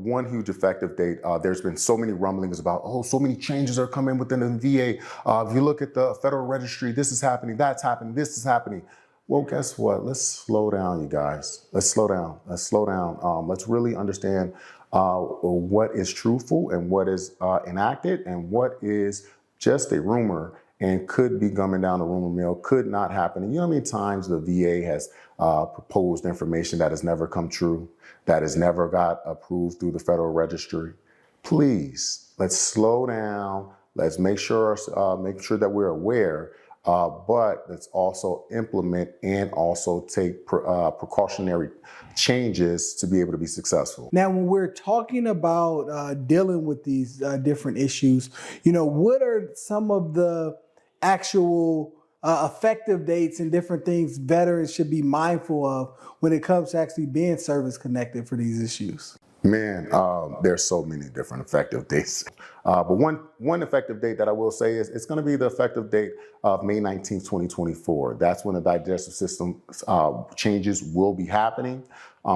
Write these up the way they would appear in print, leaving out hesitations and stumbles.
one huge effective date. There's been so many rumblings about, oh, so many changes are coming within the VA. If you look at the Federal Registry, this is happening, that's happening, this is happening. Well, guess what? Let's slow down, you guys. Let's slow down. Let's slow down. Let's really understand what is truthful and what is enacted and what is just a rumor and could be coming down the rumor mill, could not happen. And you know how many times the VA has proposed information that has never come true, that has never got approved through the Federal Registry? Please, let's slow down. Let's make sure that we're aware, but let's also implement and also take precautionary changes to be able to be successful. Now, when we're talking about dealing with these different issues, what are some of the actual effective dates and different things veterans should be mindful of when it comes to actually being service connected for these issues? Man, there's so many different effective dates. But one effective date that I will say is it's going to be the effective date of May 19th, 2024. That's when the digestive system changes will be happening.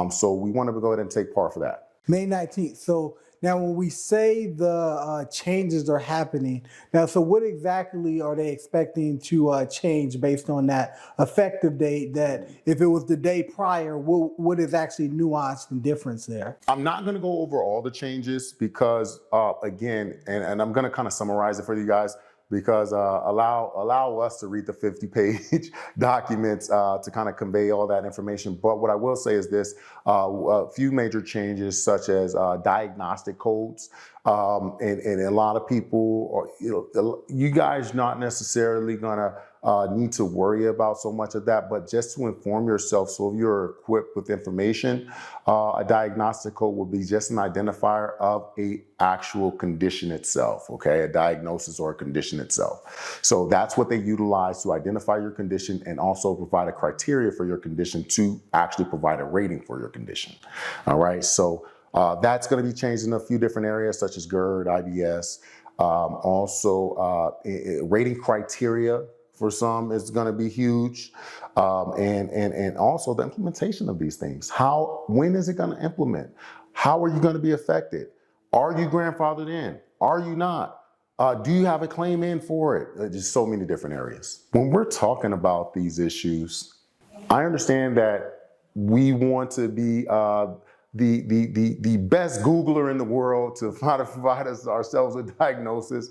So we want to go ahead and take part for that. May 19th. So now when we say the changes are happening, now, so what exactly are they expecting to change based on that effective date, that if it was the day prior, what is actually nuanced and difference there? I'm not going to go over all the changes because, again, and I'm going to kind of summarize it for you guys, because allow us to read the 50-page documents to kind of convey all that information. But what I will say is this, a few major changes such as diagnostic codes. And a lot of people, you guys not necessarily gonna need to worry about so much of that, but just to inform yourself, so if you're equipped with information, a diagnostic code will be just an identifier of a actual condition itself, okay? A diagnosis or a condition itself. So that's what they utilize to identify your condition and also provide a criteria for your condition to actually provide a rating for your condition, all right? So that's going to be changed in a few different areas such as GERD, IBS. Also, rating criteria for some is going to be huge. And also the implementation of these things. When is it going to implement? How are you going to be affected? Are you grandfathered in? Are you not? Do you have a claim in for it? Just so many different areas. When we're talking about these issues, I understand that we want to be the best Googler in the world to try to provide ourselves a diagnosis.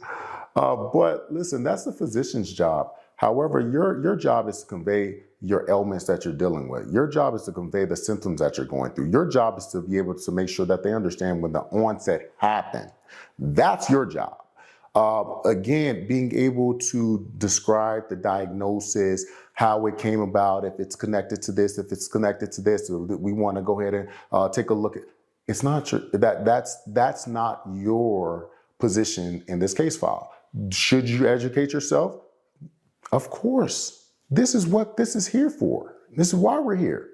But listen, that's the physician's job. However, your job is to convey your ailments that you're dealing with. Your job is to convey the symptoms that you're going through. Your job is to be able to make sure that they understand when the onset happened. That's your job. Again, being able to describe the diagnosis, how it came about, if it's connected to this, if it's connected to this, we want to go ahead and take a look at. It's not your, that's not your position in this case file. Should you educate yourself? Of course. This is what this is here for. This is why we're here.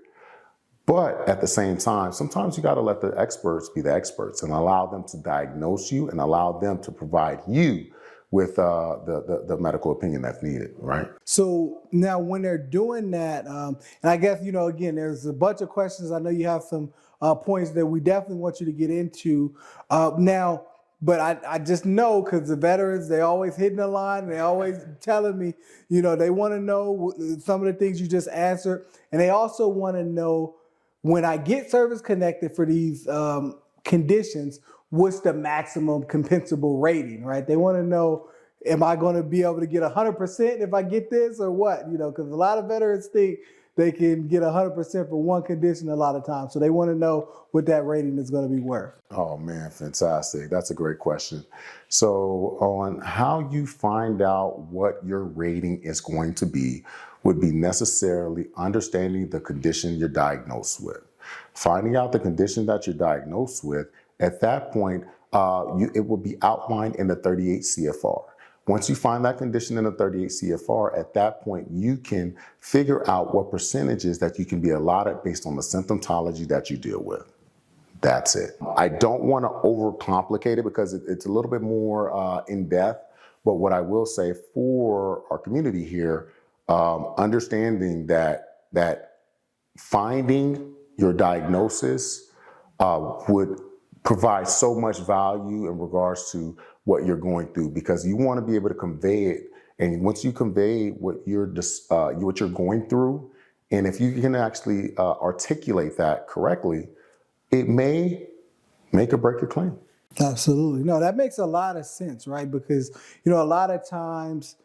But at the same time, sometimes you got to let the experts be the experts and allow them to diagnose you and allow them to provide you with the medical opinion that's needed, right? So now when they're doing that, and I guess, again, there's a bunch of questions. I know you have some points that we definitely want you to get into now. But I just know, because the veterans, they always hitting the line. They always telling me, they want to know some of the things you just answered. And they also want to know, when I get service connected for these conditions, what's the maximum compensable rating, right? They want to know, am I going to be able to get 100% if I get this or what? Because a lot of veterans think they can get 100% for one condition a lot of times. So they want to know what that rating is going to be worth. Oh man, fantastic. That's a great question. So on how you find out what your rating is going to be would be necessarily understanding the condition you're diagnosed with. Finding out the condition that you're diagnosed with, at that point, it will be outlined in the 38 CFR. Once you find that condition in the 38 CFR, at that point, you can figure out what percentages that you can be allotted based on the symptomatology that you deal with. That's it. I don't want to overcomplicate it because it's a little bit more in depth, but what I will say for our community here, understanding that finding your diagnosis would provides so much value in regards to what you're going through, because you want to be able to convey it. And once you convey what you're going through, and if you can actually articulate that correctly, it may make or break your claim. Absolutely. No, that makes a lot of sense, right? Because, a lot of times,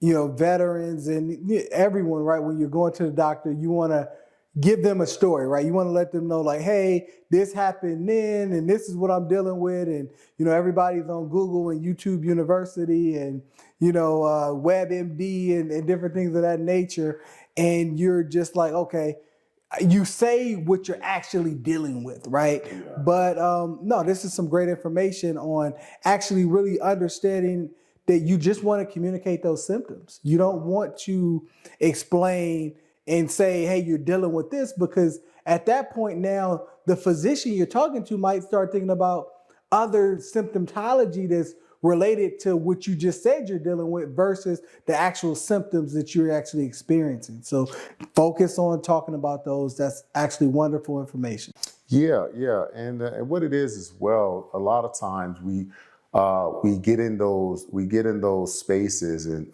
veterans and everyone, right, when you're going to the doctor, you want to give them a story, right? You want to let them know, like, hey, this happened then, and this is what I'm dealing with. And, everybody's on Google and YouTube University and, WebMD and different things of that nature. And you're just like, okay, you say what you're actually dealing with, right? Yeah. But no, this is some great information on actually really understanding that you just want to communicate those symptoms. You don't want to explain and say, hey, you're dealing with this, because at that point now, the physician you're talking to might start thinking about other symptomatology that's related to what you just said you're dealing with versus the actual symptoms that you're actually experiencing. So focus on talking about those. That's actually wonderful information. Yeah, yeah, and what it is as well. A lot of times we get in those spaces and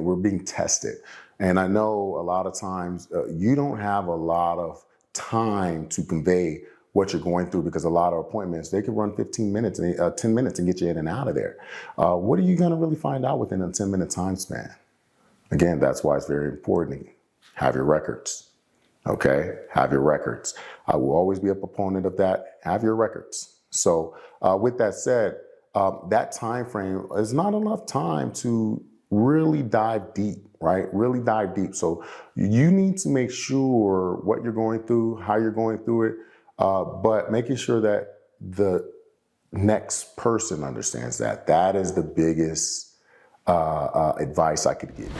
we're being tested. And I know a lot of times you don't have a lot of time to convey what you're going through, because a lot of appointments, they can run 15 minutes, 10 minutes and get you in and out of there. What are you going to really find out within a 10-minute time span? Again, that's why it's very important. Have your records. Okay, have your records. I will always be a proponent of that. Have your records. So with that said, that time frame is not enough time to really dive deep, right? Really dive deep. So you need to make sure what you're going through, how you're going through it, but making sure that the next person understands that. That is the biggest advice I could give.